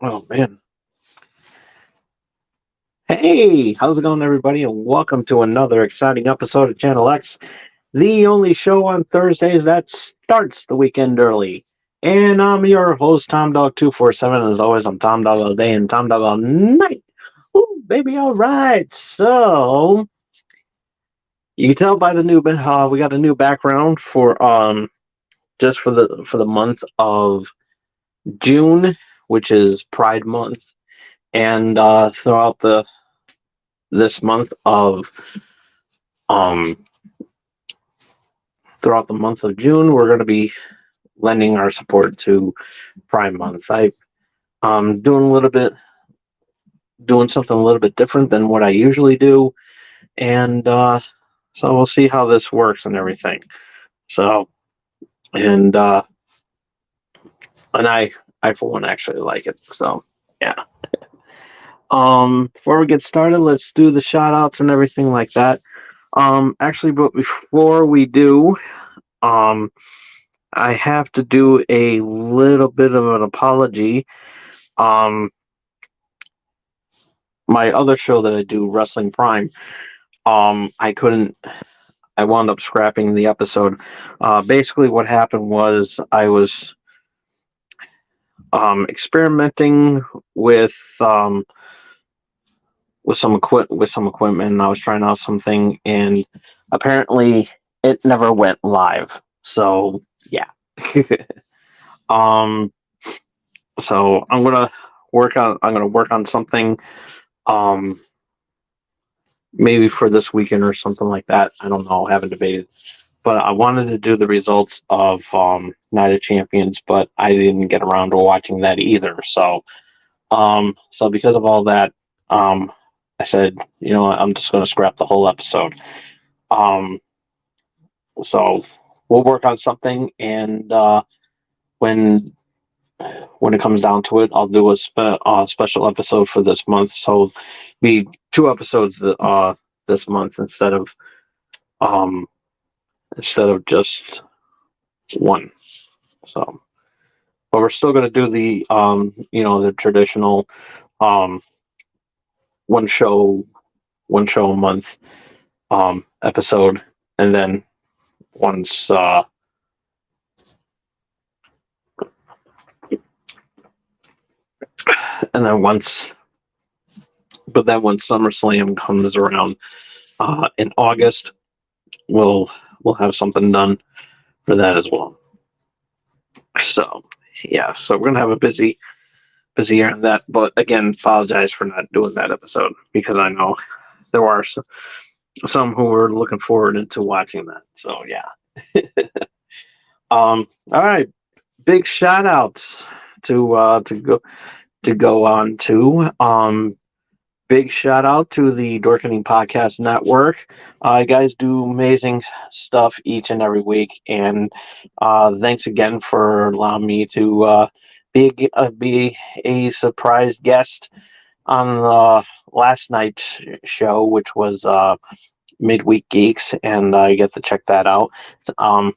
Oh man. Hey, how's it going, everybody? And welcome to another exciting episode of Channel X, the only show on Thursdays that starts the weekend early. And I'm your host, Tom Dog 247. As always, I'm Tom Dog all day and Tom Dog all night. Ooh, baby, all right. So you can tell by the new we got a new background for just for the month of June, which is Pride Month, and throughout the this month of um throughout the month of June, we're going to be lending our support to Pride Month. I doing a little bit doing something a little bit different than what I usually do, and so we'll see how this works and everything. So and and I for one actually like it. So yeah. Before we get started, let's do the shout outs and everything like that. Actually, but before we do, um, I have to do a little bit of an apology. Um, my other show that I do, Wrestling Prime, I couldn't. I wound up scrapping the episode. Basically, what happened was I was experimenting with some equipment, and I was trying out something, and apparently it never went live. So yeah. um so I'm gonna work on something, um maybe for this weekend or something like that. I don't know, I haven't debated. But I wanted to do the results of Night of Champions, but I didn't get around to watching that either. So because of all that, I said, I'm just gonna scrap the whole episode. Um so we'll work on something, and when when it comes down to it, I'll do a special episode for this month. So be two episodes this month um instead of just one. So, but we're still going to do the traditional um one show one show a month episode, and then once and then once but then when SummerSlam comes around in August, we'll we'll have something done for that as well. So yeah, so we're gonna have a busy year on that. But again, apologize for not doing that episode, because I know there are some who are looking forward into watching that. So yeah. All right, big shout outs to go on to. Big shout out to the Dorkening Podcast Network. You guys do amazing stuff each and every week, and thanks again for allowing me to be a surprise guest on last night's show, which was Midweek Geeks, and I get to check that out. I'll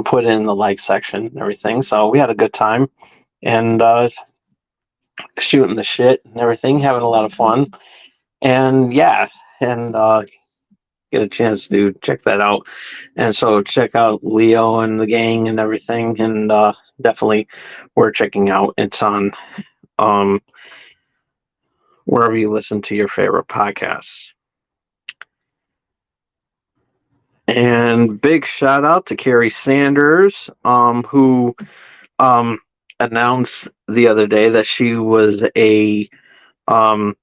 put it in the like section and everything. So we had a good time, and shooting the shit and everything, having a lot of fun. And yeah, and get a chance to check that out. And so check out Leo and the gang and everything, and definitely worth checking out. It's on um, wherever you listen to your favorite podcasts. And big shout out to Carrie Sanders, who announced the other day that she was um,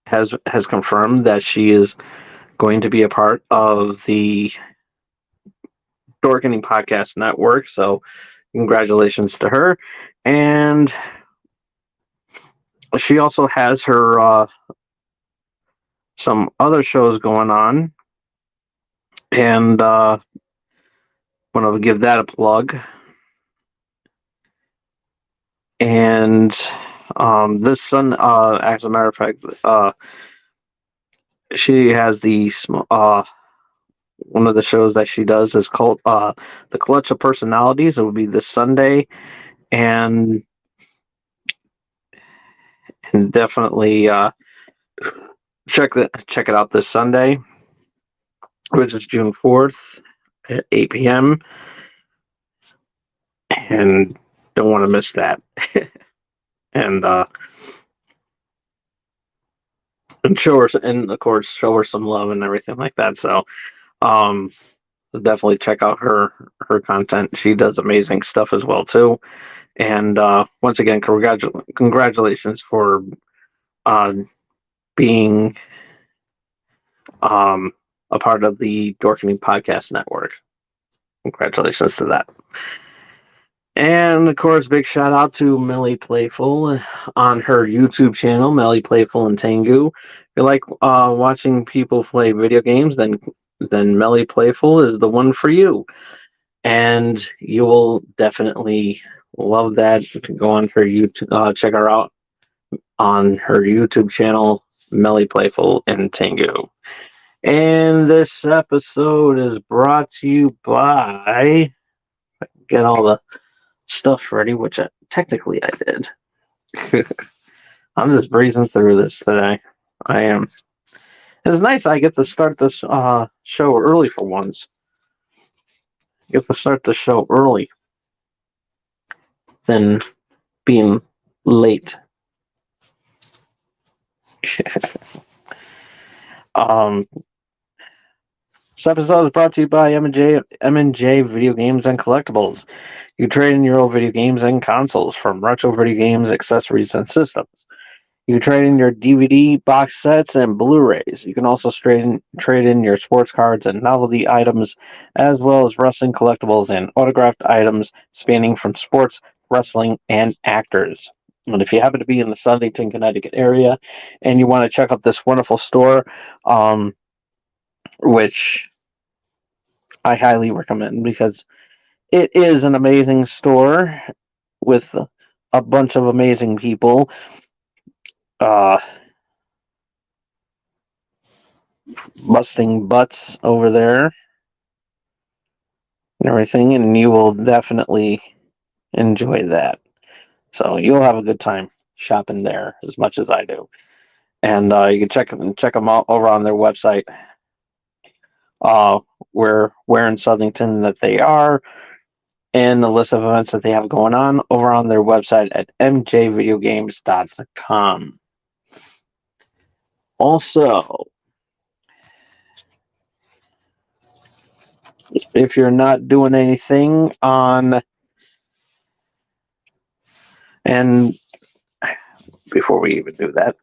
has confirmed that she is going to be a part of the Dorkening Podcast Network. So congratulations to her. And she also has her some other shows going on, and want to give that a plug. And this Sun, as a matter of fact, she has one of the shows that she does is called The Clutch of Personalities. It will be this Sunday, and definitely check it out this Sunday, which is June 4th at 8 p.m. And don't want to miss that. and and show her, and of course show her some love and everything like that. So um definitely check out her content. She does amazing stuff as well too. And once again, congratulations for uh being a part of the Dorkening Podcast Network. Congratulations to that. And of course, big shout out to Melly Playful on her YouTube channel, Melly Playful and Tengu. If you like watching people play video games, then Melly Playful is the one for you, and you will definitely love that. You can go on her YouTube, check her out on her YouTube channel, Melly Playful and Tengu. And this episode is brought to you by, get all the stuff ready, which technically I did. I'm just breezing through this today. I am. It's nice I get to start this show early for once. Get to start the show early than being late. This episode is brought to you by M&J Video Games and Collectibles. You trade in your old video games and consoles, from retro video games, accessories, and systems. You can trade in your DVD box sets and Blu-rays. You can also trade in your sports cards and novelty items, as well as wrestling collectibles and autographed items spanning from sports, wrestling, and actors. And if you happen to be in the Southington, Connecticut area and you want to check out this wonderful store, which I highly recommend because it is an amazing store with a bunch of amazing people. Busting butts over there and everything, and you will definitely enjoy that. So you'll have a good time shopping there as much as I do. And you can check them out over on their website, where in Southington that they are, and the list of events that they have going on over on their website at mjvideogames.com. Also, if you're not doing anything and before we even do that,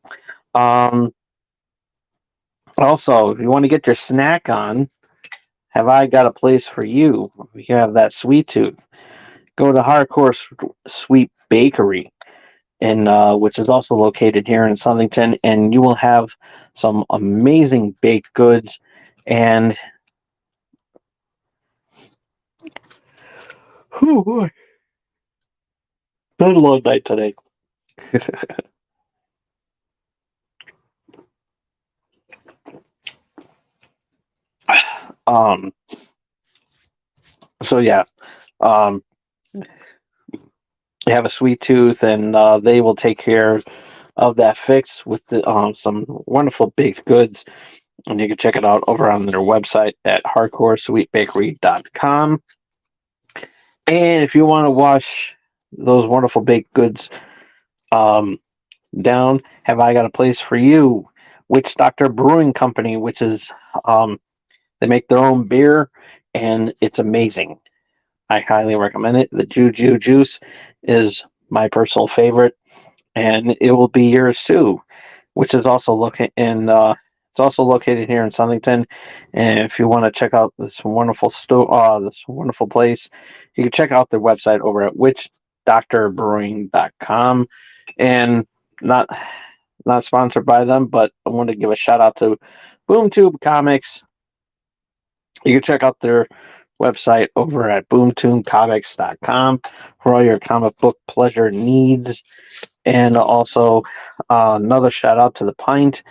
also, if you want to get your snack on, have I got a place for you? If you have that sweet tooth, go to Hardcore Sweet Bakery, which is also located here in Southington, and you will have some amazing baked goods. And oh boy, been a long night today. So yeah, you have a sweet tooth, and they will take care of that fix with some wonderful baked goods. And you can check it out over on their website at hardcoresweetbakery.com. And if you want to wash those wonderful baked goods down, have I got a place for you? Witch Doctor Brewing Company, which is they make their own beer, and it's amazing. I highly recommend it. The Juju Juice is my personal favorite, and it will be yours too. Which is also located in it's also located here in Southington. And if you want to check out this wonderful this wonderful place, you can check out their website over at witchdoctorbrewing.com. And not sponsored by them, but I want to give a shout out to BoomTube Comics. You can check out their website over at boomtubecomics.com for all your comic book pleasure needs. And also another shout out to the Pint.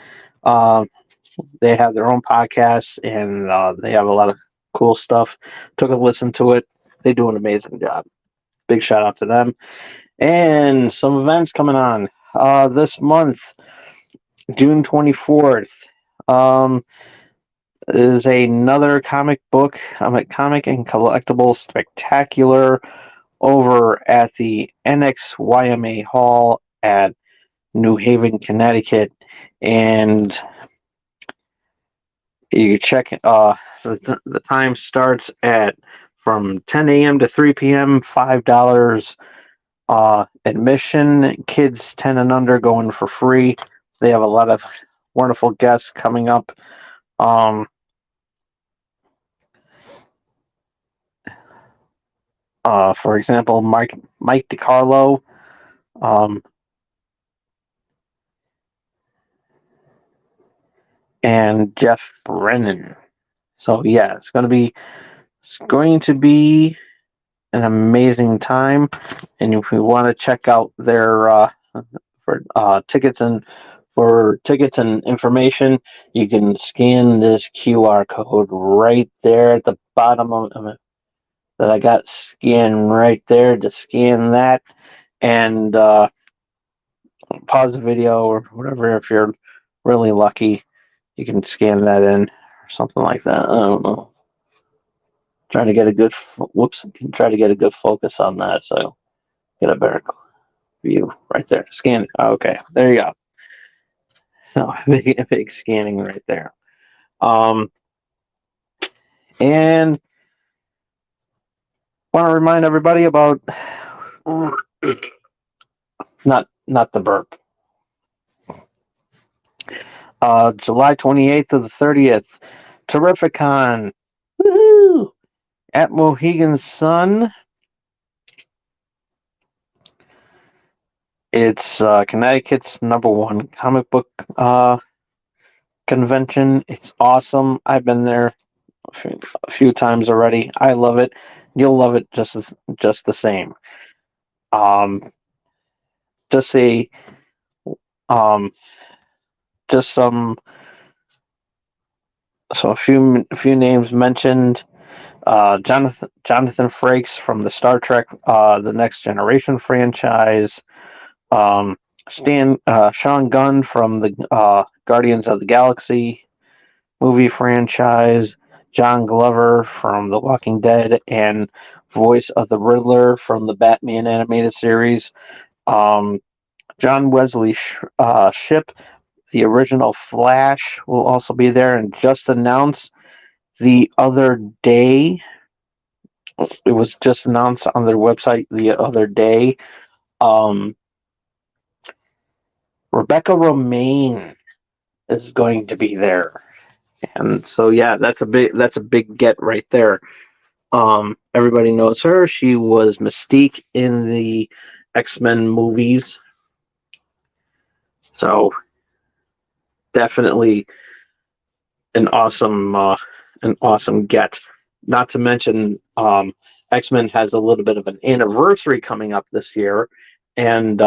They have their own podcast, and they have a lot of cool stuff. Took a listen to it. They do an amazing job. Big shout out to them. And some events coming on this month, June 24th. Is another comic and collectible spectacular over at the NXYMA Hall at New Haven, Connecticut. And you check, the time starts at from 10 a.m. to 3 p.m., $5 admission. Kids 10 and under going for free. They have a lot of wonderful guests coming up. For example, Mike DiCarlo, and Jeff Brennan. So yeah, it's going to be an amazing time. And if you want to check out their tickets and information, you can scan this QR code right there at the bottom of it that I got scanned right there. To scan that and pause the video or whatever. If you're really lucky, you can scan that in or something like that. I don't know. Trying to get a good try to get a good focus on that, so get a better view right there. Scan it. Okay, there you go. So big scanning right there. And want to remind everybody about not the burp. July 28th to the 30th, Terrificon. Woohoo! At Mohegan Sun. It's Connecticut's #1 comic book convention. It's awesome. I've been there a few times already. I love it. You'll love it just the same. Just a just some so a few names mentioned. Jonathan Frakes from the Star Trek The Next Generation franchise. Sean Gunn from the Guardians of the Galaxy movie franchise. John Glover from The Walking Dead and voice of the Riddler from the Batman animated series. John Wesley Shipp, the original Flash, will also be there, and just announced the other day. It was just announced on their website the other day. Rebecca Romaine is going to be there, and so yeah, that's a big get right there. Everybody knows her. She was Mystique in the X-Men movies, so definitely an awesome get. Not to mention, X-Men has a little bit of an anniversary coming up this year, and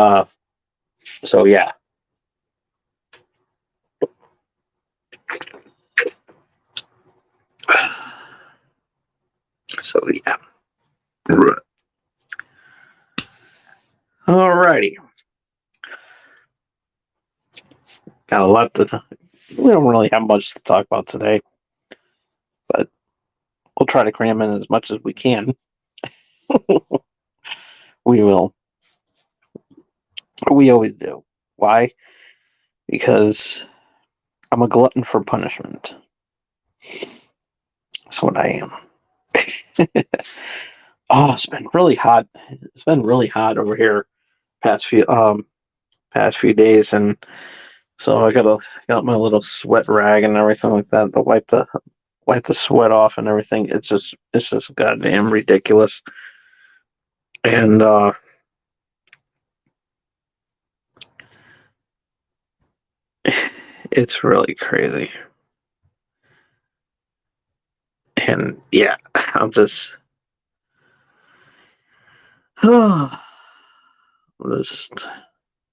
so yeah. So yeah. Alrighty. Got a lot we don't really have much to talk about today, but we'll try to cram in as much as we can. We will. We always do. Why? Because I'm a glutton for punishment. That's what I am. Oh, it's been really hot. It's been really hot over here past few days, and so I got my little sweat rag and everything like that to wipe the sweat off and everything. It's just goddamn ridiculous. And it's really crazy. And yeah, I'm just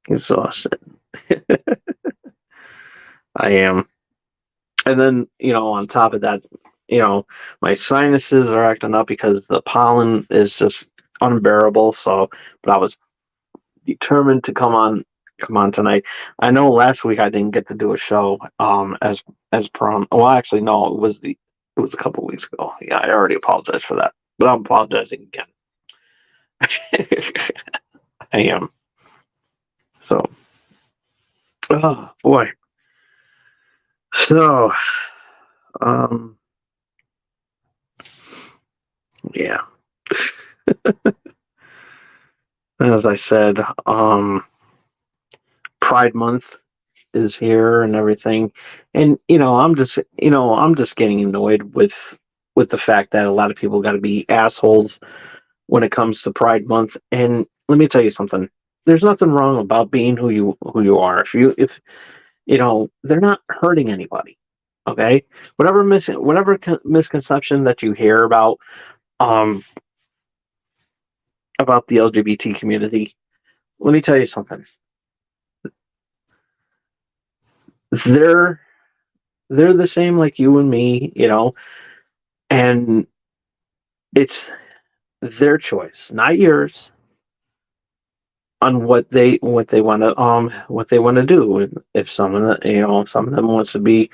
exhausted. I am. And then, on top of that, my sinuses are acting up because the pollen is just unbearable. So, but I was determined to come on tonight. I know last week I didn't get to do a show as prom. Well, actually, no, it was a couple weeks ago. Yeah, I already apologized for that, but I'm apologizing again. I am. So, oh boy. So, um, yeah. As I said, Pride Month is here and everything, and I'm just getting annoyed with the fact that a lot of people got to be assholes when it comes to Pride Month. And let me tell you something: there's nothing wrong about being who you are. If they're not hurting anybody. Okay, whatever misconception that you hear um about the LGBT community, let me tell you something. They're they're the same like you and me, and it's their choice, not yours, on what they want to do. If some of them wants to be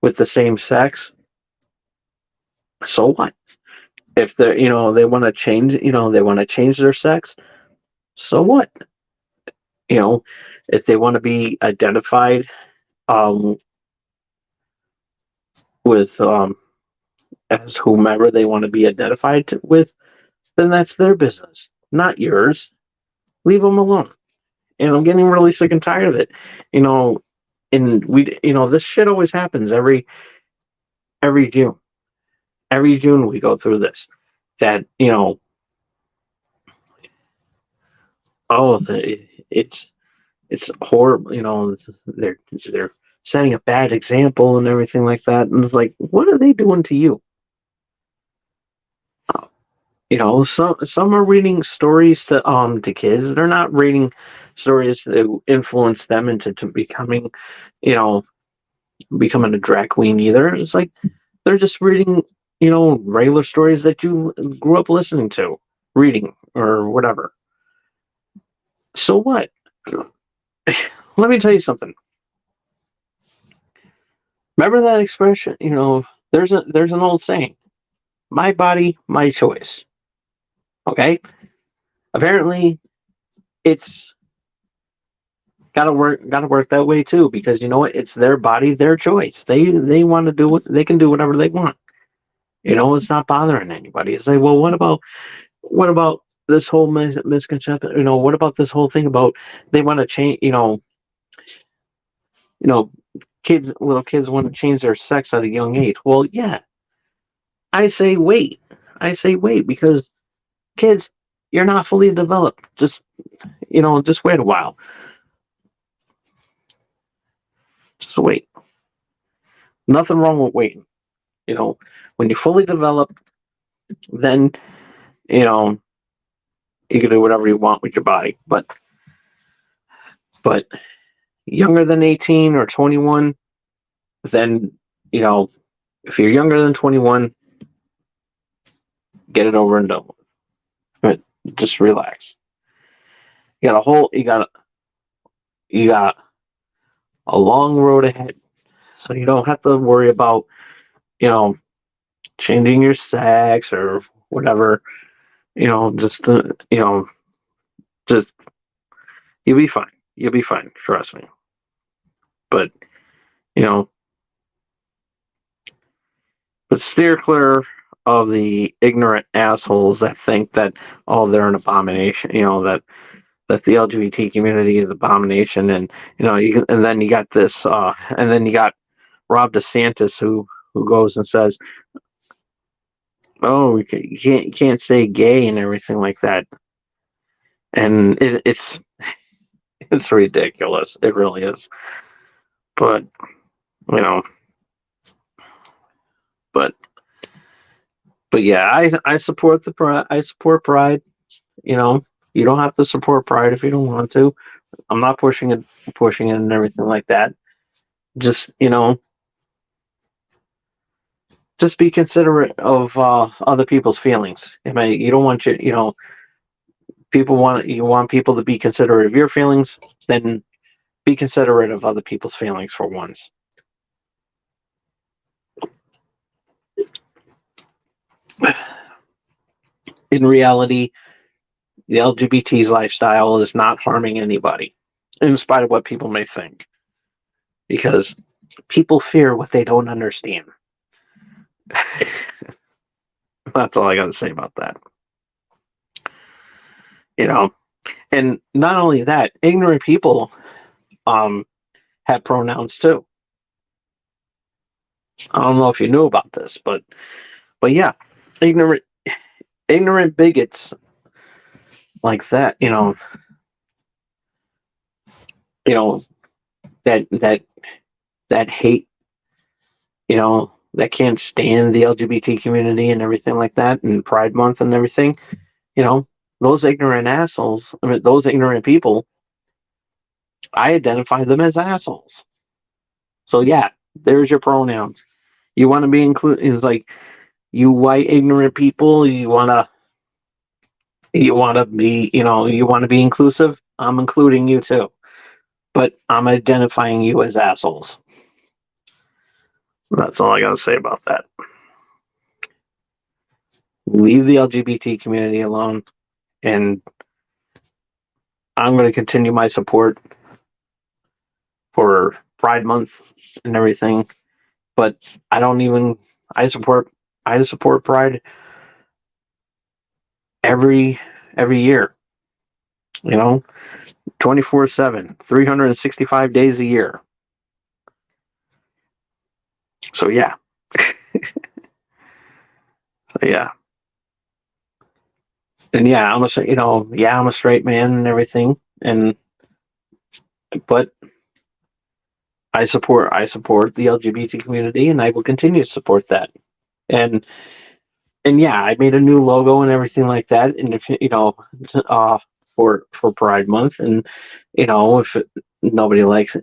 with the same sex, so what? If they want to change their sex, so what? You know, if they want to be identified um with as whomever they want to be identified with, then that's their business, not yours. Leave them alone. And I'm getting really sick and tired of it. You know, and this shit always happens every June. Every June we go through this. That oh, it's horrible. They're setting a bad example and everything like that. And it's like, what are they doing to you? Some are reading stories to kids. They're not reading stories to influence them into you know, becoming a drag queen either. It's like they're just reading, regular stories that you grew up listening to, reading or whatever. So what? Let me tell you something. Remember that expression? There's an old saying: "My body, my choice." Okay. Apparently, it's gotta work that way too, because you know what? It's their body, their choice. They want to do what they can do, whatever they want. It's not bothering anybody. It's like, well, what about this whole misconception? What about this whole thing about they want to change? You know, little kids want to change their sex at a young age. Well, yeah, I say wait. I say wait because kids, you're not fully developed. Just wait a while. Just wait. Nothing wrong with waiting. When you're fully developed, then you know you can do whatever you want with your body. But younger than 18 or 21, then if you're younger than 21, get it over and done with. But just relax. You got a long road ahead, so you don't have to worry about you know changing your sex or whatever. Just you'll be fine. You'll be fine. Trust me. But you know, but steer clear of the ignorant assholes that think that they're an abomination. That the LGBT community is an abomination, and and then you got and then you got Rob DeSantis who goes and says, "Oh, you can't say gay and everything like that," and it's ridiculous. It really is. But you know, but but yeah, I support the pride. I support Pride. You know, you don't have to support Pride if you don't want to. I'm not pushing it and everything like that. Just just be considerate of other people's feelings. I mean, you don't want you want people to be considerate of your feelings, then be considerate of other people's feelings for once. In reality, the LGBT's lifestyle is not harming anybody, in spite of what people may think, because people fear what they don't understand. That's all I got to say about that. You know, and not only that, ignorant people um, have pronouns too. I don't know if you knew about this, but yeah, ignorant bigots like that. You know that hate. That can't stand the LGBT community and everything like that, and Pride Month and everything. You know, those ignorant assholes. I mean, those ignorant people. I identify them as assholes. So yeah, there's your pronouns. You want to be included? It's like you white ignorant people. You want to be. You want to be inclusive. I'm including you too, but I'm identifying you as assholes. That's all I got to say about that. Leave the LGBT community alone, and I'm going to continue my support for Pride Month and everything. But I don't even. I support. I support Pride every year. 24/7, 365 days a year. So yeah. So yeah. And yeah, I'm a straight man and everything, but I support the LGBT community, and I will continue to support that. And and yeah, I made a new logo and everything like that, and if uh for Pride Month, and if nobody likes,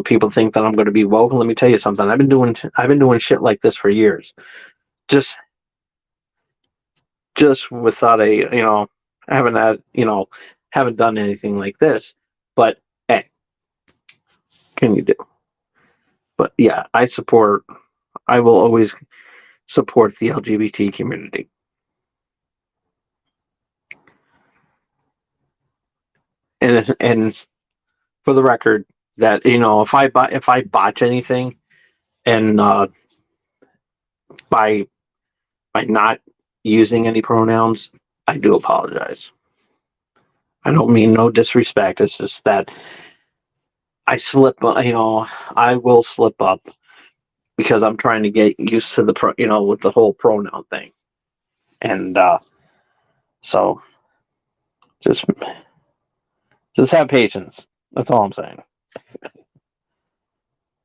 people think that I'm going to be woke. Let me tell you something. I've been doing shit like this for years. Just without I haven't done anything like this. But hey, can you do? But yeah, I will always support the LGBT community. And for the record, that if I botch anything, and by not using any pronouns, I do apologize. I don't mean no disrespect. It's just that I slip. I will slip up because I'm trying to get used to with the whole pronoun thing, and so just have patience. That's all I'm saying.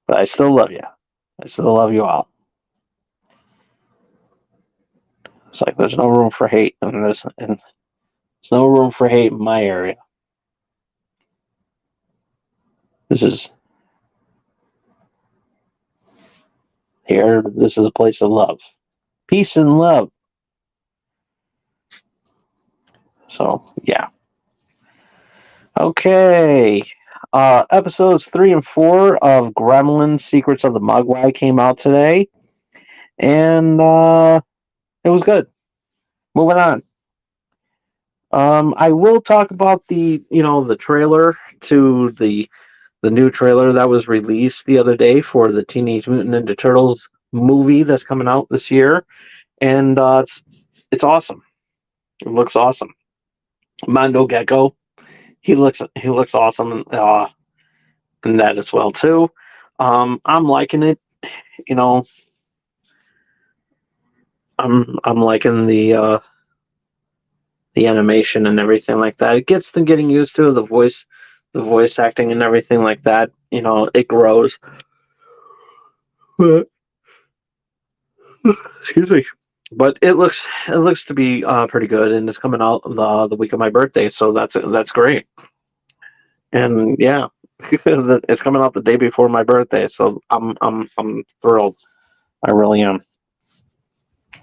But I still love you. I still love you all. It's like there's no room for hate in this, and there's no room for hate in my area. This is here. This is a place of love, peace, and love. So yeah. Okay. Episodes 3 and 4 of Gremlins: Secrets of the Mogwai came out today, and it was good. Moving on. I will talk about the trailer to the new trailer that was released the other day for the Teenage Mutant Ninja Turtles movie that's coming out this year, and it's awesome. It looks awesome. Mondo Gecko, he looks awesome in that as well too. I'm liking it. You know, I'm liking the animation and everything like that. It gets them getting used to the voice acting and everything like that. It grows. Excuse me. But it looks to be pretty good, and it's coming out the week of my birthday, so that's great. And yeah, it's coming out the day before my birthday, so I'm thrilled. I really am.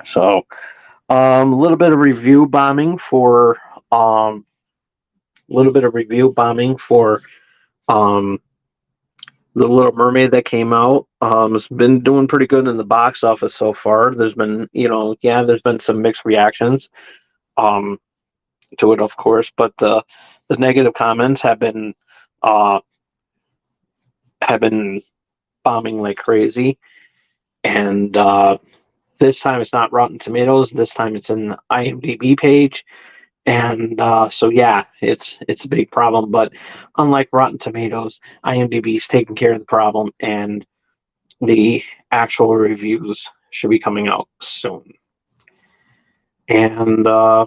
So, a little bit of review bombing for um, um, the Little Mermaid that came out. It's been doing pretty good in the box office so far. There's been, there's been some mixed reactions um, to it, of course, but the negative comments uh, have been bombing like crazy. And this time it's not Rotten Tomatoes. This time it's an IMDb page. And so yeah, it's a big problem. But unlike Rotten Tomatoes, IMDb is taking care of the problem, and the actual reviews should be coming out soon. And a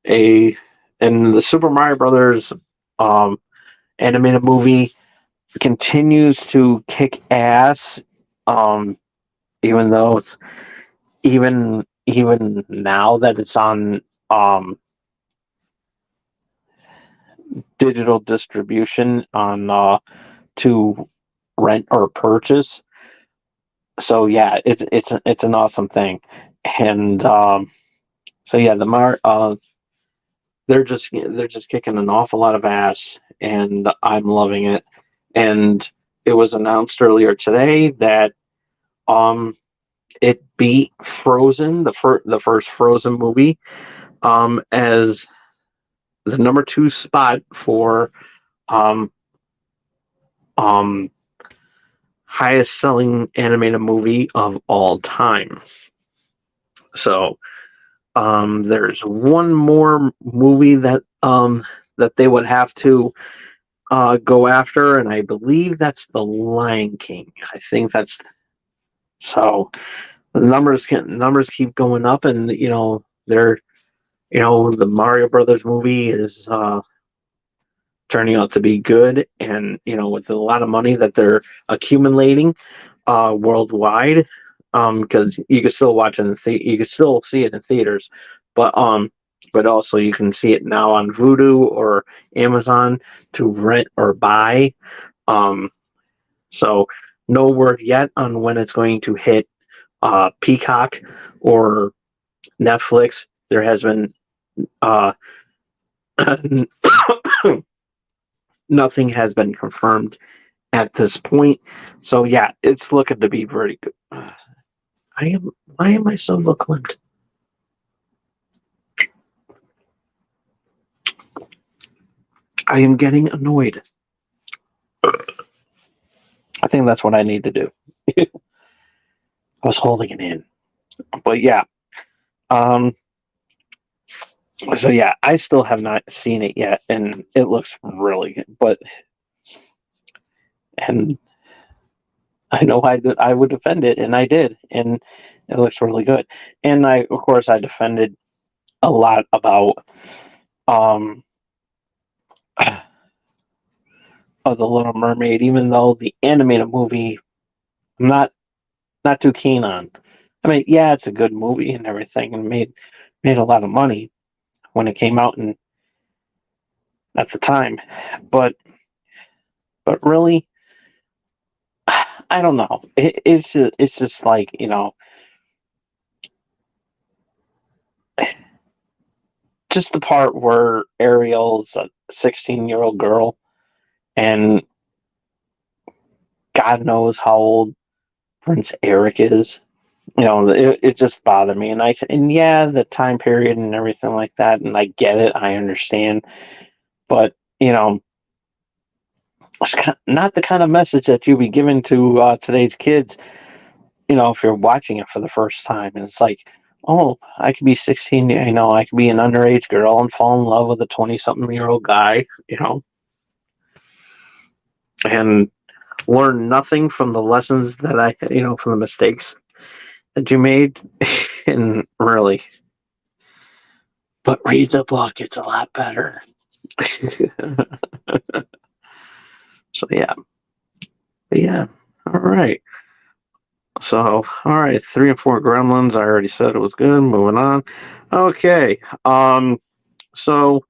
and the Super Mario Brothers um, animated movie continues to kick ass. Even though it's even now that it's on digital distribution on to rent or purchase. So yeah, it's an awesome thing. And so yeah, they're just kicking an awful lot of ass, and I'm loving it. And it was announced earlier today that um it beat Frozen, the first Frozen movie, as the number two spot for um um highest selling animated movie of all time. So there's one more movie that they would have to go after, and I believe that's The Lion King. I think that's so. The numbers keep going up, and they're the Mario Brothers movie is turning out to be good, and with a lot of money that they're accumulating worldwide, because you can still watch it you can still see it in theaters, but also you can see it now on Vudu or Amazon to rent or buy. Um, so no word yet on when it's going to hit Peacock or Netflix. There has been uh, nothing has been confirmed at this point. So yeah, it's looking to be pretty good. Why am I so verklempt? I am getting annoyed. I think that's what I need to do. I was holding it in. But yeah. So yeah, I still have not seen it yet, and it looks really good. And I know I would defend it, and I did, and it looks really good. And of course, I defended a lot about um of the Little Mermaid, even though the animated movie I'm not too keen on. I mean, yeah, it's a good movie and everything, and made a lot of money when it came out and at the time, but really, I don't know. It's just like just the part where Ariel's a 16-year-old girl, and God knows how old Prince Eric is. It just bothered me, and yeah, the time period and everything like that, and I get it, I understand, but it's not the kind of message that you be giving to today's kids. If you're watching it for the first time, and it's like, oh, I could be 16, I could be an underage girl and fall in love with a 20-something-year-old guy, and learn nothing from the lessons that from the mistakes that you made. And really, but read the book, it's a lot better. So yeah, all right. So all right, 3 and 4 Gremlins. I already said it was good. Moving on. Okay. So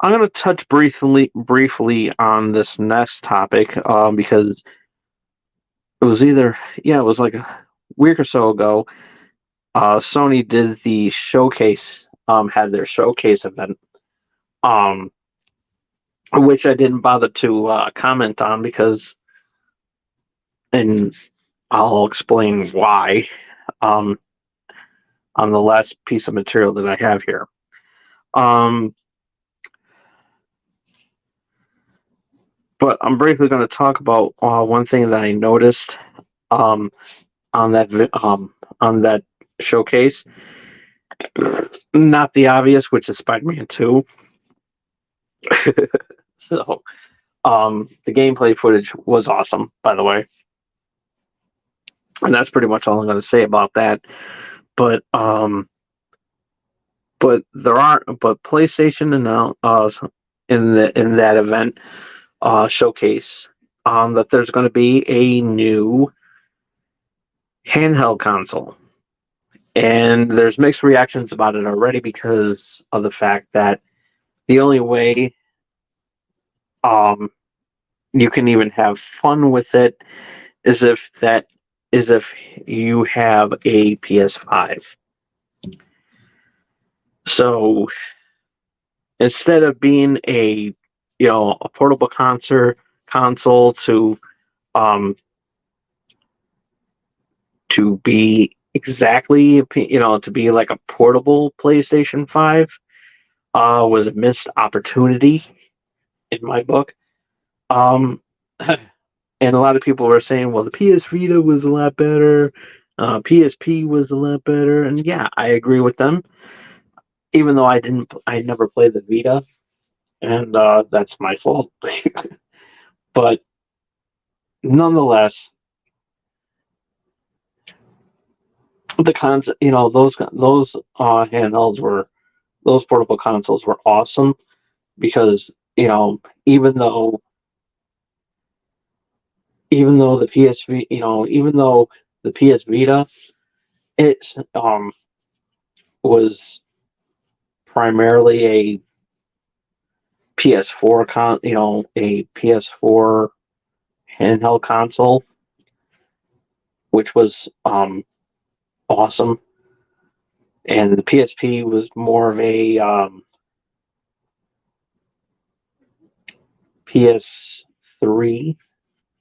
I'm going to touch briefly on this next topic because it was like a week or so ago. Sony did the showcase, had their showcase event, um, which I didn't bother to comment on because, and I'll explain why um, on the last piece of material that I have here. But I'm briefly going to talk about one thing that I noticed um, on that showcase. Not the obvious, which is Spider-Man 2. So, the gameplay footage was awesome, by the way, and that's pretty much all I'm going to say about that. But PlayStation announced in that event showcase that there's going to be a new handheld console. And there's mixed reactions about it already because of the fact that the only way you can even have fun with it is if you have a PS5. So instead of being a portable console to be exactly to be like a portable PlayStation 5 was a missed opportunity in my book. And a lot of people were saying, well, the PS Vita was a lot better, PSP was a lot better, and yeah, I agree with them. Even though I never played the Vita, and that's my fault. But nonetheless, the those handhelds those portable consoles were awesome because even though the PSV even though the PS Vita it was primarily a PS4 a PS4 handheld console, which was awesome, and the PSP was more of a PS3,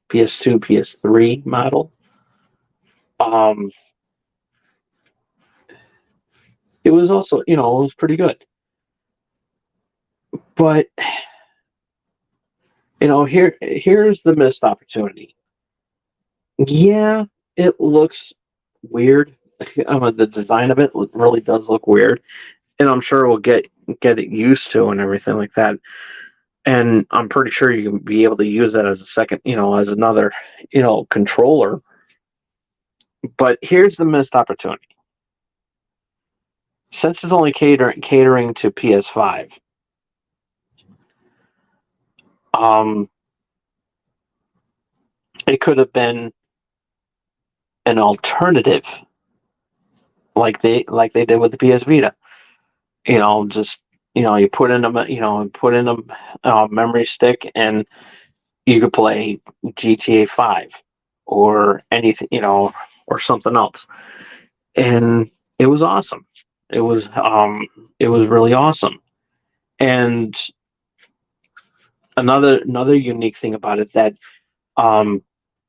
PS2, PS3 model. It was also, it was pretty good. But here's the missed opportunity. Yeah, it looks weird. The design of it really does look weird, and I'm sure we'll get it used to and everything like that. And I'm pretty sure you can be able to use that as a second, as another, controller. But here's the missed opportunity. Since it's only catering to PS5, it could have been an alternative, like they did with the PS Vita. Just you put in a memory stick, and you could play GTA 5 or anything, or something else, and it was awesome. It was really awesome. And another unique thing about it that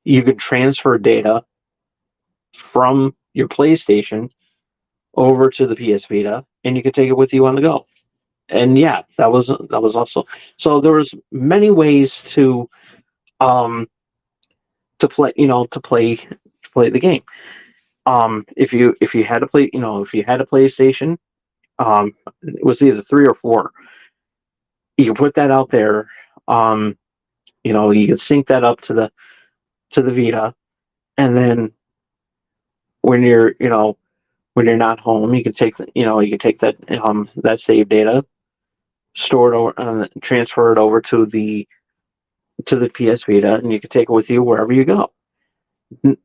you could transfer data from your PlayStation over to the PS Vita, and you could take it with you on the go. And yeah, that was also, so there was many ways to play the game. If you had to play, if you had a PlayStation, it was either 3 or 4. You can put that out there. You can sync that up to the Vita, and then when you're not home, you can take that that save data, store it over, transfer it over to the PS Vita, and you can take it with you wherever you go.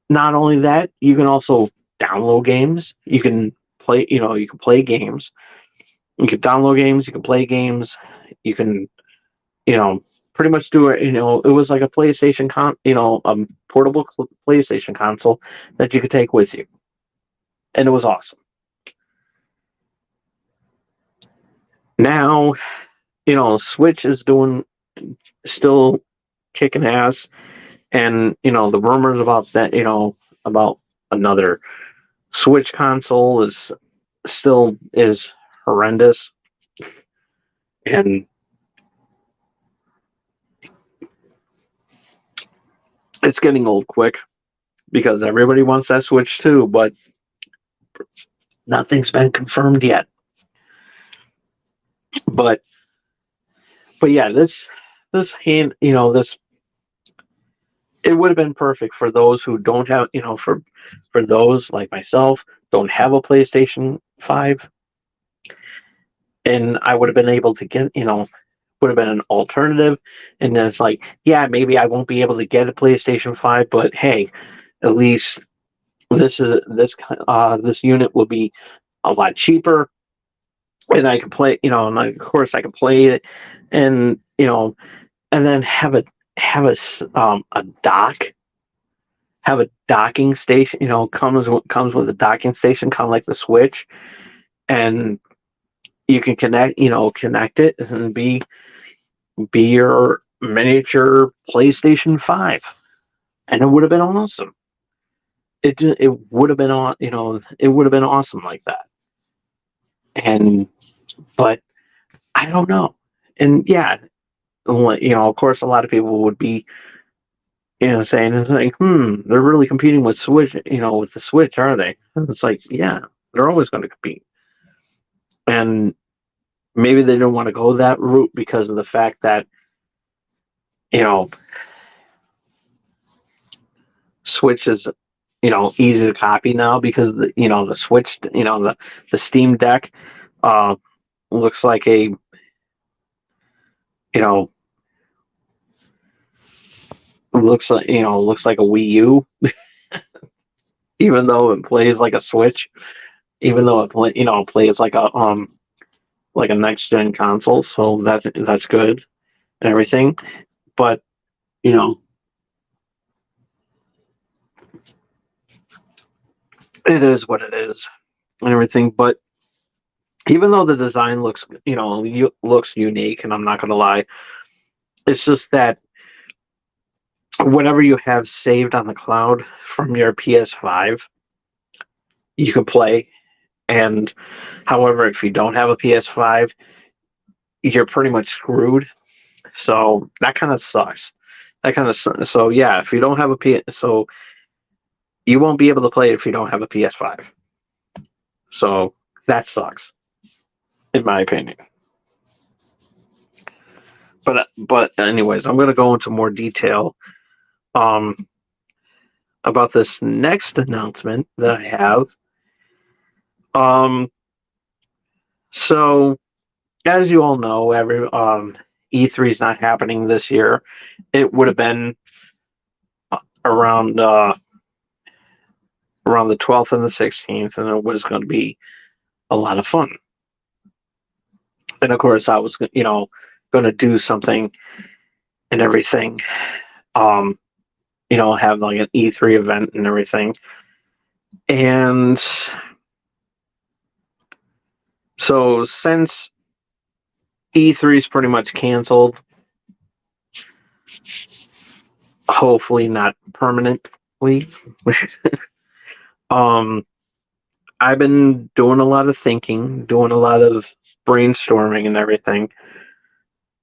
Not only that, you can also download games. You can play, you can play games. You can download games. You can play games. You can, pretty much do it. It was like a PlayStation portable PlayStation console that you could take with you, and it was awesome. Now, Switch is doing still kicking ass, and the rumors about that, about another Switch console is horrendous, and it's getting old quick because everybody wants that Switch too, but nothing's been confirmed yet. But yeah, this hand, this it would have been perfect for those who don't have, for those like myself don't have a PlayStation 5, and I would have been able to get, would have been an alternative. And then it's like, yeah, maybe I won't be able to get a PlayStation 5, but hey, at least this unit will be a lot cheaper, and I can play, and of course I can play it, and and then a dock, have a docking station, comes with a docking station, kind of like the Switch, and you can connect it and be your miniature PlayStation 5, and it would have been awesome. It would have been it would have been awesome like that. And but I don't know. And yeah, of course, a lot of people would be saying it's like, they're really competing with Switch, with the Switch, are they? And it's like, yeah, they're always going to compete. And maybe they don't want to go that route because of the fact that Switch is easy to copy now, because the Switch, the Steam Deck uh looks like a you know looks like a Wii U, even though it plays like a Switch, even though it plays like a next gen console. So that's good and everything. But you know it is what it is and everything. But even though the design looks unique, and I'm not going to lie, it's just that whatever you have saved on the cloud from your PS5, you can play. And however, if you don't have a PS5, you're pretty much screwed. So that kind of sucks. So yeah, if you don't have so you won't be able to play it if you don't have a PS5. So that sucks, in my opinion. But anyways, I'm going to go into more detail um about this next announcement that I have. Um, so as you all know, E3 is not happening this year. It would have been around around the 12th and the 16th, and it was going to be a lot of fun. And of course, I was going to do something and everything. Have like an E3 event and everything. And so since E3 is pretty much canceled, hopefully not permanently, I've been doing a lot of thinking, doing a lot of brainstorming and everything.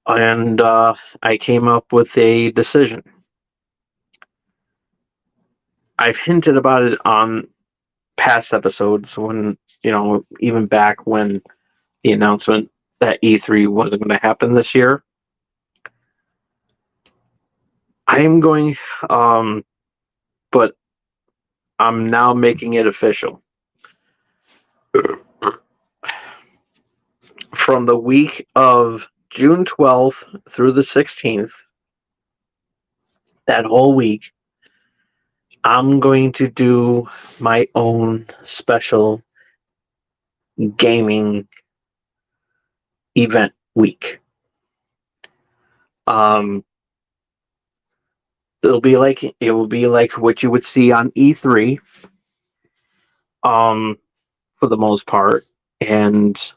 And I came up with a decision. I've hinted about it on past episodes when, even back when the announcement that E3 wasn't going to happen this year. I am going, but I'm now making it official. From the week of June 12th through the 16th, that whole week, I'm going to do my own special gaming event week. It will be like what you would see on E3, for the most part, and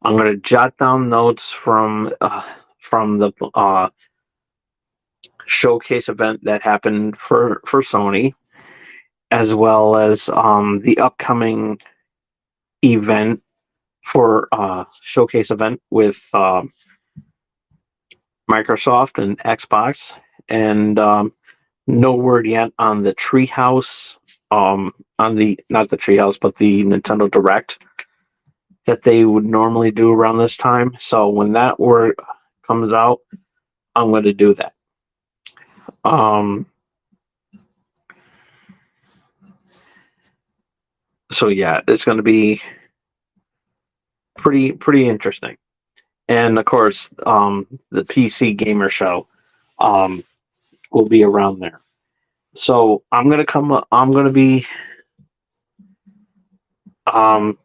I'm going to jot down notes from the showcase event that happened for Sony, as well as the upcoming event for showcase event with Microsoft and Xbox, and no word yet on the Treehouse, on the not the Treehouse, but the Nintendo Direct that they would normally do around this time. So when that word comes out, I'm going to do that. So yeah, it's going to be pretty interesting. And of course, the PC Gamer Show will be around there. So I'm gonna come. I'm gonna be um,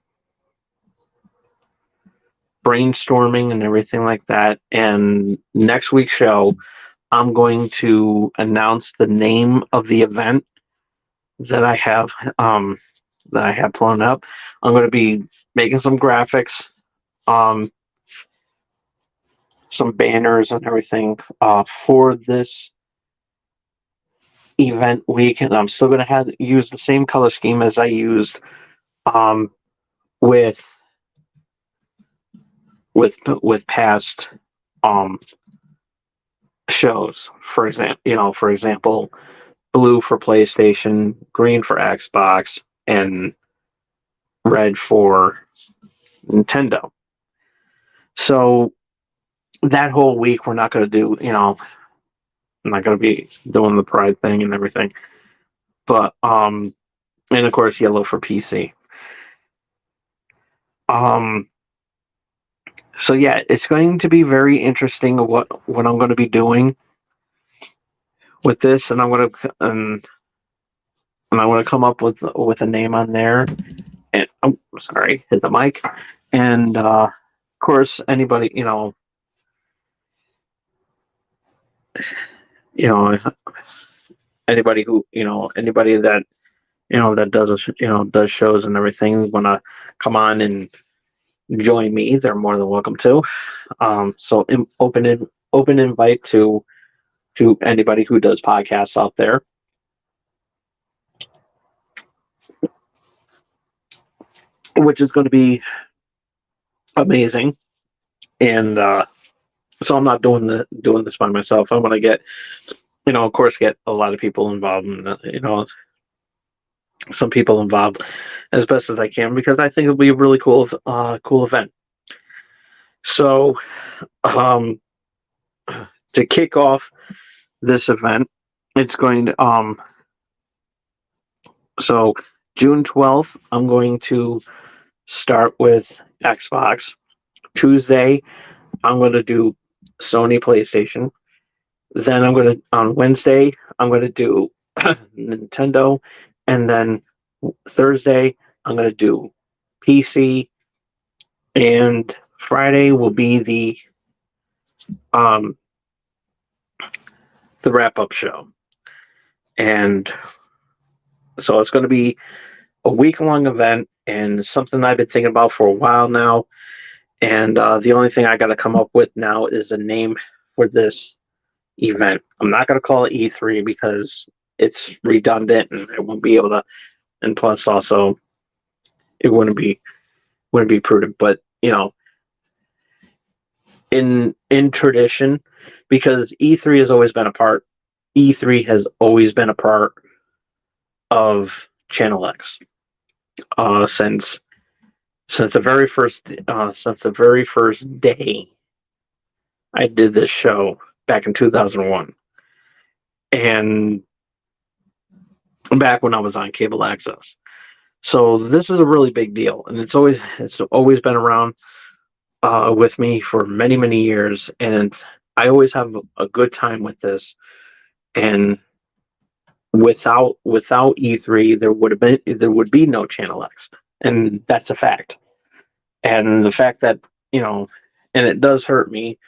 brainstorming and everything like that. And next week's show, I'm going to announce the name of the event that I have planned up. I'm going to be making some graphics, um, some banners and everything for this event week, and I'm still going to have use the same color scheme as I used um, with with past um, shows. For example, blue for PlayStation, green for Xbox, and red for Nintendo. So that whole week, we're not going to do, I'm not going to be doing the Pride thing and everything. But, and of course, yellow for PC. So yeah, it's going to be very interesting what I'm going to be doing with this, and I'm going to come up with a name on there. And I'm sorry, hit the mic. And of course, anybody, anybody who anybody that that does shows and everything want to come on and join me, they're more than welcome to. So open invite to anybody who does podcasts out there, which is going to be amazing. And so I'm not doing this by myself. I want to get of course get a lot of people involved, and some people involved as best as I can, because I think it'll be a really cool event. So to kick off this event, it's going to so June 12th, I'm going to start with Xbox. Tuesday, I'm going to do Sony PlayStation. Then on Wednesday, I'm going to do Nintendo. And then Thursday, I'm going to do PC. And Friday will be the wrap-up show. And so it's going to be a week-long event, and something I've been thinking about for a while now. And the only thing I got to come up with now is a name for this event. I'm not going to call it E3 because it's redundant and I won't be able to. And plus, also, it wouldn't be prudent. But in tradition, because E3 has always been a part. E3 has always been a part of Channel X since the very first day I did this show back in 2001, and back when I was on cable access. So this is a really big deal, and it's always been around with me for many years, and I always have a good time with this. And without E3, there would be no Channel X, and that's a fact. And the fact that and it does hurt me,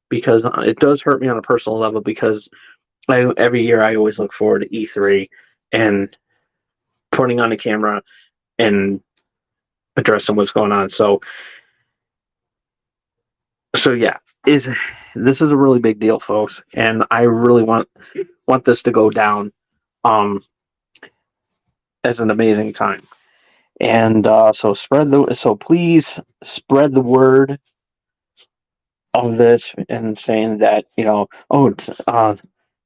because it does hurt me on a personal level, because every year I always look forward to E3 and putting on the camera and addressing what's going on. So So yeah, this is a really big deal, folks, and I really want this to go down um, as an amazing time. And so please spread the word of this and saying that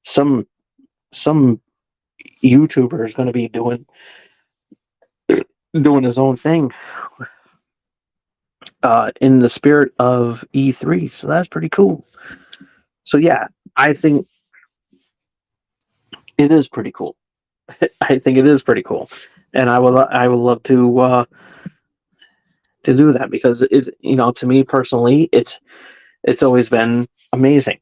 some some YouTuber is going to be doing his own thing in the spirit of E3. So that's pretty cool. So yeah, I think it is pretty cool. I think it is pretty cool, and I would love to do that because to me personally it's always been amazing.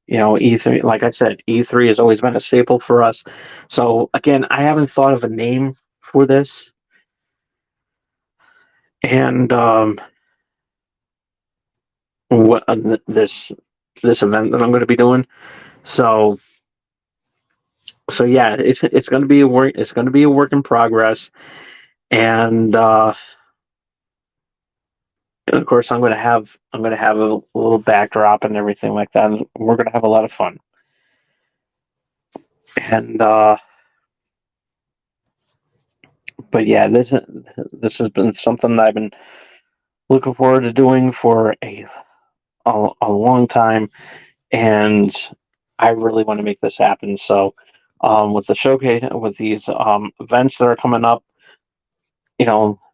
E3, like I said, E3 has always been a staple for us. So again, I haven't thought of a name for this, and what this event that I'm going to be doing. So yeah, it's going to be a work. It's going to be a work in progress, and of course, I'm going to have a little backdrop and everything like that. And we're going to have a lot of fun, and but yeah, this has been something that I've been looking forward to doing for a long time, and I really want to make this happen. So, with the showcase, with these events that are coming up,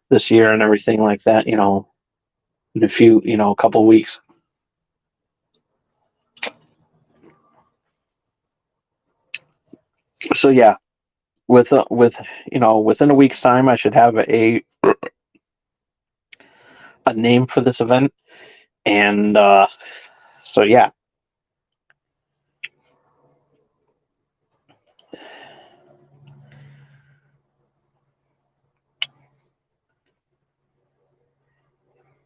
this year and everything like that, in a few, a couple of weeks. So yeah, with within a week's time, I should have a name for this event, and so yeah.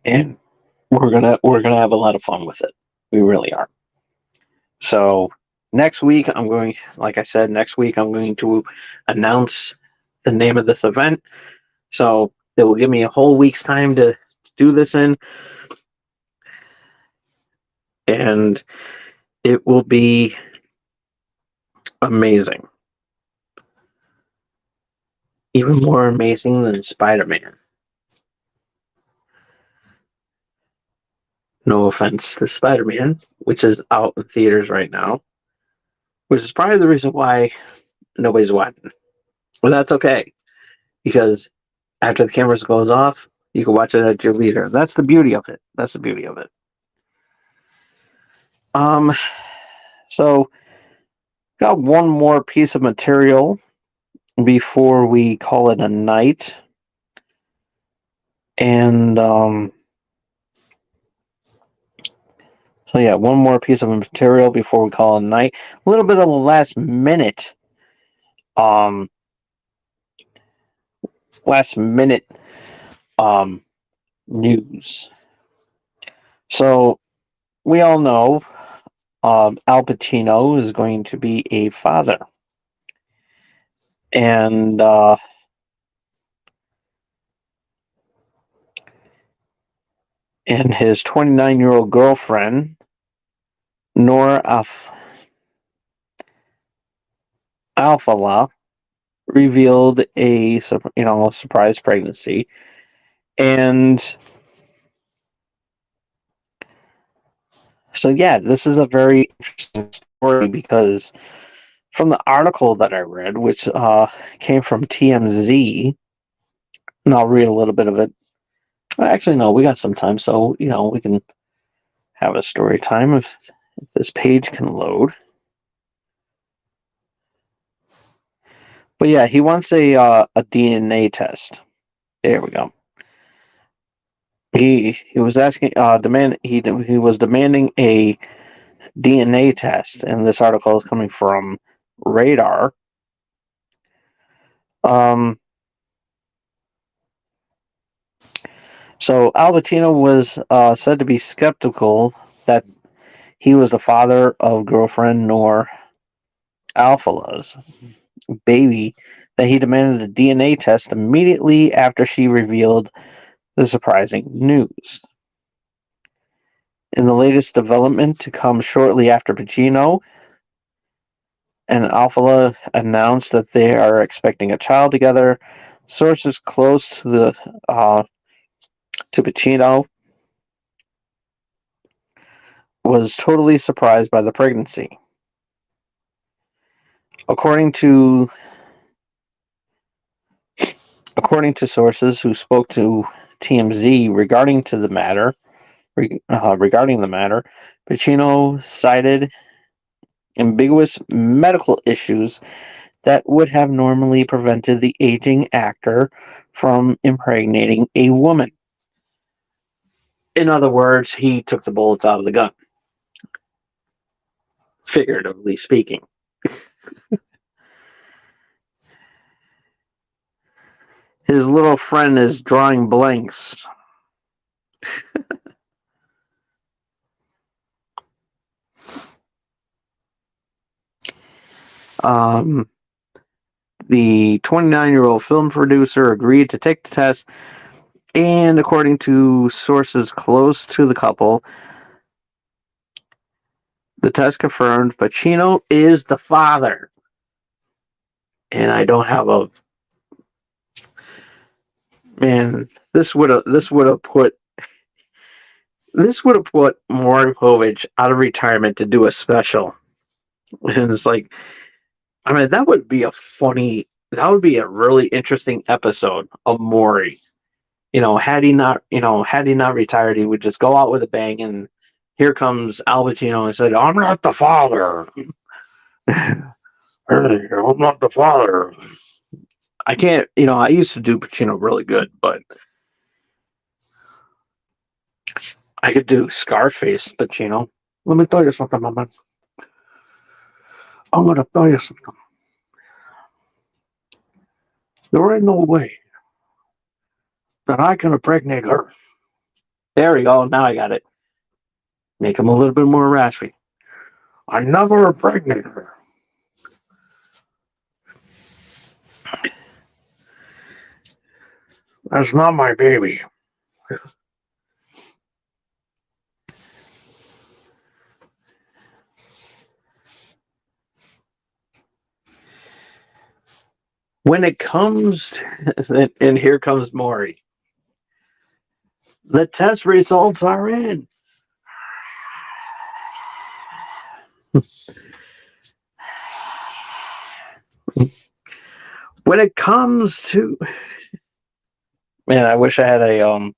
And we're gonna have a lot of fun with it. We really are. So next week, like I said, next week I'm going to announce the name of this event. So it will give me a whole week's time to do this in, and it will be amazing. Even more amazing than Spider-Man. No offense to Spider-Man, which is out in theaters right now, which is probably the reason why nobody's watching. But that's okay, because after the cameras goes off, you can watch it at your leisure. That's the beauty of it. That's the beauty of it. Um, so got one more piece of material before we call it a night, and so yeah, one more piece of material before we call it a night. A little bit of a last minute news. So we all know Al Pacino is going to be a father, and his 29-year-old girlfriend Nora Alfala revealed a surprise pregnancy, and so yeah, this is a very interesting story because from the article that I read, which came from TMZ, and I'll read a little bit of it. Actually, no, we got some time, so we can have a story time if this page can load. But yeah, he wants a DNA test. There we go. He was asking he was demanding a DNA test, and this article is coming from Radar. So Al Pacino was said to be skeptical that he was the father of girlfriend Nor Alfala's baby, that he demanded a DNA test immediately after she revealed the surprising news. In the latest development to come shortly after Pacino and Alphala announced that they are expecting a child together, sources close to Pacino was totally surprised by the pregnancy. According to sources who spoke to TMZ regarding the matter, Pacino cited ambiguous medical issues that would have normally prevented the aging actor from impregnating a woman. In other words, he took the bullets out of the gun, figuratively speaking. His little friend is drawing blanks. The 29-year-old film producer agreed to take the test, and according to sources close to the couple, the test confirmed Pacino is the father. And I don't have a man. This would have put Maury Povich out of retirement to do a special. And it's like, I mean, that would be a really interesting episode of Maury. Had he not retired, he would just go out with a bang, and here comes Al Pacino and said, "I'm not the father." I'm not the father. I can't, I used to do Pacino really good, but I could do Scarface Pacino. Let me tell you something, my man. I'm going to tell you something. There ain't no way that I can impregnate her. There we go. Now I got it. Make him a little bit more raspy. I never impregnated her. That's not my baby. When it comes to, and here comes Maury. The test results are in. When it comes to, man, I wish I had a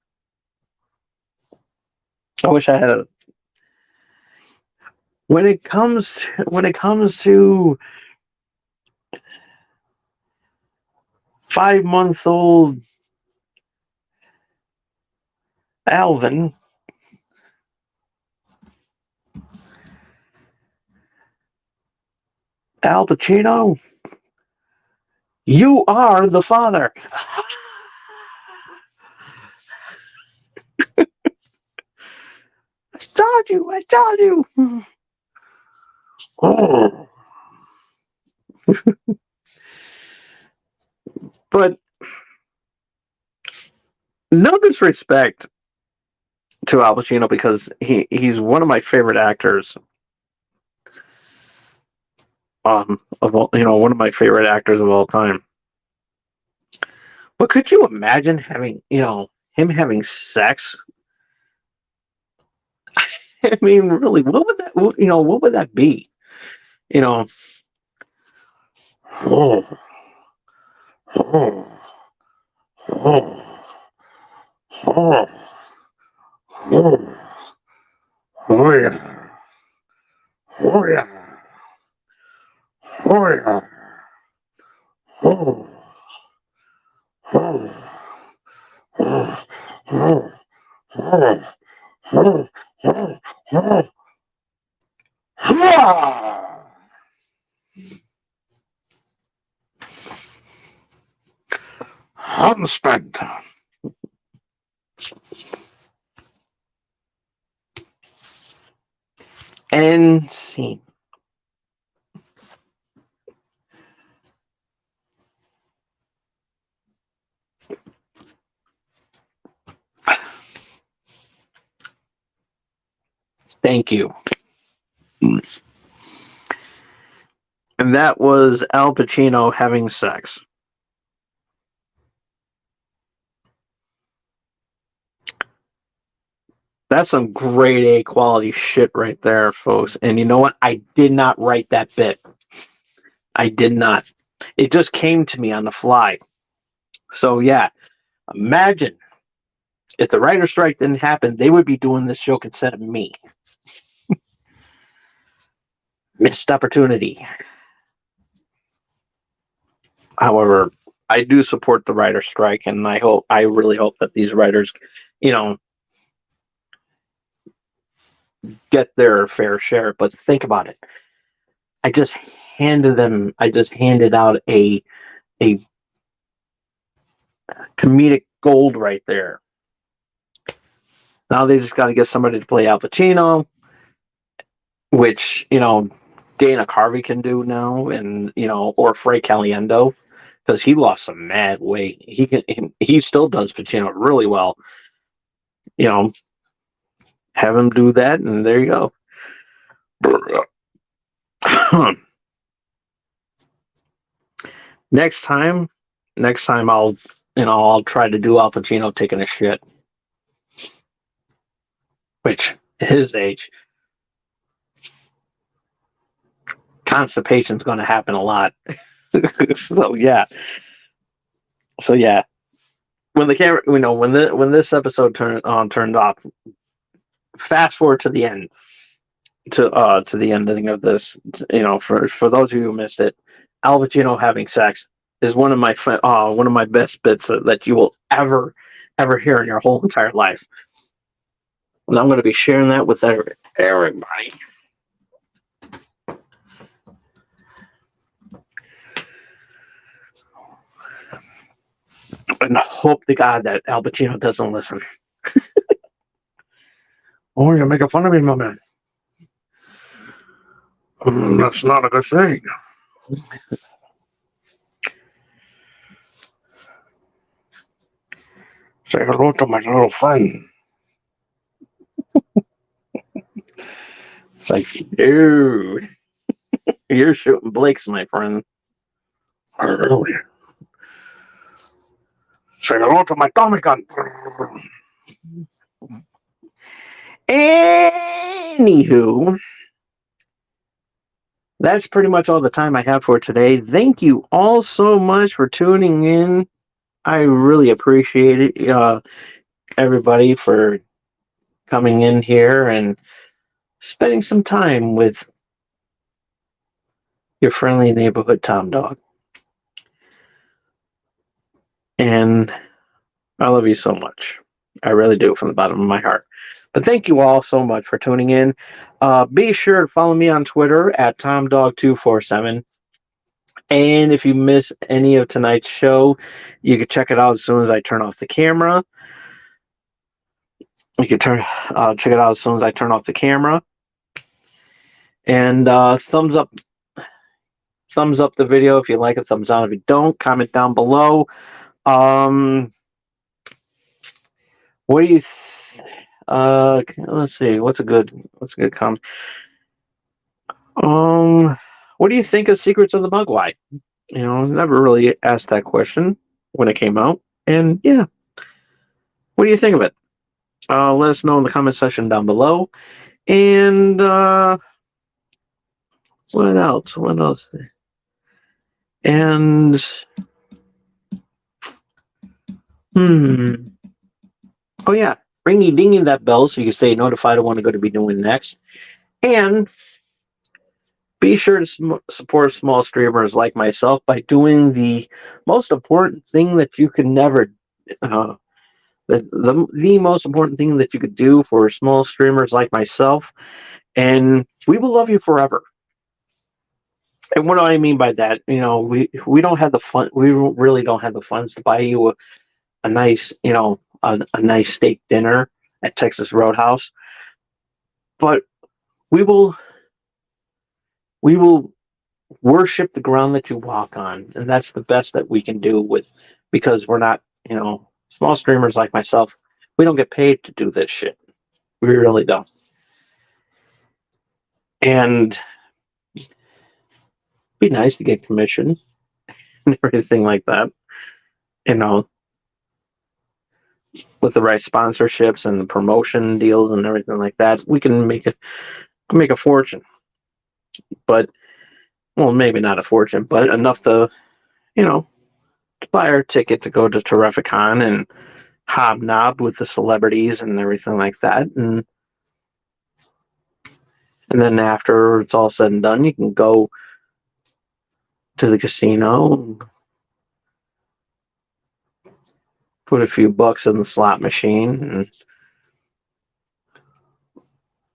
when it comes to 5-month-old Alvin, Al Pacino, you are the father. I told you. Oh. But no disrespect to Al Pacino, because he's one of my favorite actors. One of my favorite actors of all time. But could you imagine having, him having sex? I mean, really, what would that be? Oh, oh, oh, oh, oh, oh yeah, oh yeah, oh yeah, oh, oh, oh, oh, oh, oh, oh, oh. Unspent. End scene. Thank you. And that was Al Pacino having sex. That's some grade A quality shit right there, folks. And you know what? I did not write that bit. I did not. It just came to me on the fly. So yeah, imagine if the writer's strike didn't happen, they would be doing this joke instead of me. Missed opportunity. However, I do support the writer's strike, and I really hope that these writers, get their fair share. But think about it. I just handed out a comedic gold right there. Now they just got to get somebody to play Al Pacino, which Dana Carvey can do now, and or Frank Caliendo, because he lost some mad weight. He still does Pacino really well. Have him do that, and there you go. Next time I'll try to do Al Pacino taking a shit, which his age, constipation's going to happen a lot. So yeah. When the camera, when this episode turned off, fast forward to the end, to the ending of this. For those of you who missed it, Al Pacino having sex is one of my best bits that you will ever hear in your whole entire life. And I'm going to be sharing that with everybody. And hope to God that Al Pacino doesn't listen. Oh, you're making fun of me, my man. That's not a good thing. Say hello to my little friend. It's like, dude, you're shooting Blake's, my friend. Really? Say hello to my Tommy gun. Anywho, that's pretty much all the time I have for today. Thank you all so much for tuning in. I really appreciate it, everybody, for coming in here and spending some time with your friendly neighborhood Tom Dog. And I love you so much. I really do, from the bottom of my heart. But thank you all so much for tuning in. Be sure to follow me on Twitter at TomDog247. And if you miss any of tonight's show, you can check it out as soon as I turn off the camera. You can check it out as soon as I turn off the camera. And thumbs up the video if you like it. Thumbs down if you don't. Comment down below. What do you? Let's see. What's a good comment? What do you think of Secrets of the Mogwai? Never really asked that question when it came out, and yeah, what do you think of it? Let us know in the comment section down below. And what else? And oh yeah, ringy dingy that bell so you can stay notified of what I'm going to be doing next. And be sure to support small streamers like myself by doing the most important thing that you can never the most important thing that you could do for small streamers like myself, and we will love you forever. And what do I mean by that? We don't have the fun. We really don't have the funds to buy you a nice, a nice steak dinner at Texas Roadhouse, but we will worship the ground that you walk on, and that's the best that we can do because we're not, small streamers like myself. We don't get paid to do this shit. We really don't. And be nice to get commission and everything like that. You know, with the right sponsorships and the promotion deals and everything like that, we can make a fortune. But well, maybe not a fortune, but enough to, you know, to buy our ticket to go to Terrificon and hobnob with the celebrities and everything like that. And then after it's all said and done, you can go to the casino, put a few bucks in the slot machine,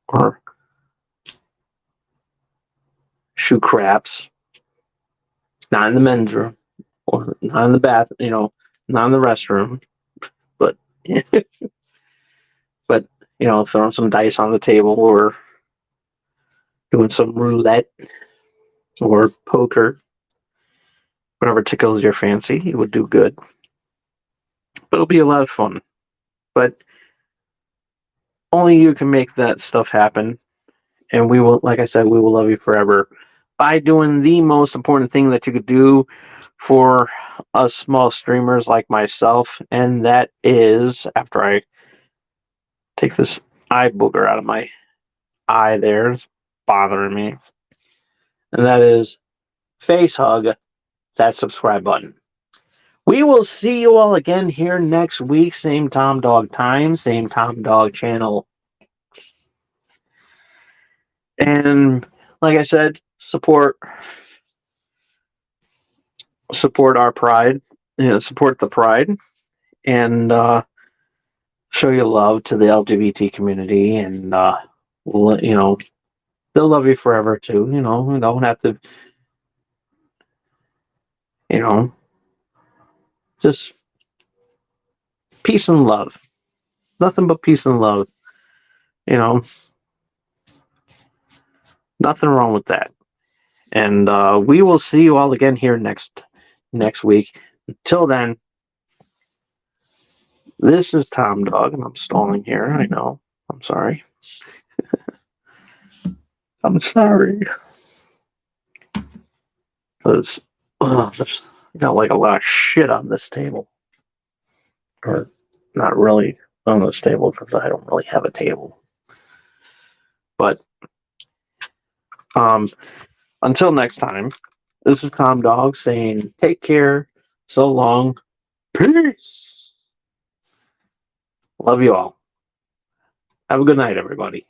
or shoot craps. Not in the men's room, or not in the bath, not in the restroom, but but throwing some dice on the table, or doing some roulette or poker, whatever tickles your fancy. It would do good, but it'll be a lot of fun. But only you can make that stuff happen, and we will, like I said, we will love you forever by doing the most important thing that you could do for us small streamers like myself, and that is, after I take this eye booger out of my eye there, it's bothering me, and that is face hug that subscribe button. We will see you all again here next week. Same Tom Dog time, same Tom Dog channel. And like I said, support our pride, support the pride, and show your love to the LGBT community, and they'll love you forever too. You don't have to, just peace and love. Nothing but peace and love. Nothing wrong with that. And we will see you all again here next week. Until then, this is Tom Dog, and I'm stalling here. I know. I'm sorry. I'm sorry. Because there's got like a lot of shit on this table. Or not really on this table, because I don't really have a table. But until next time, this is Tom Dog saying take care, so long, peace. Love you all. Have a good night, everybody.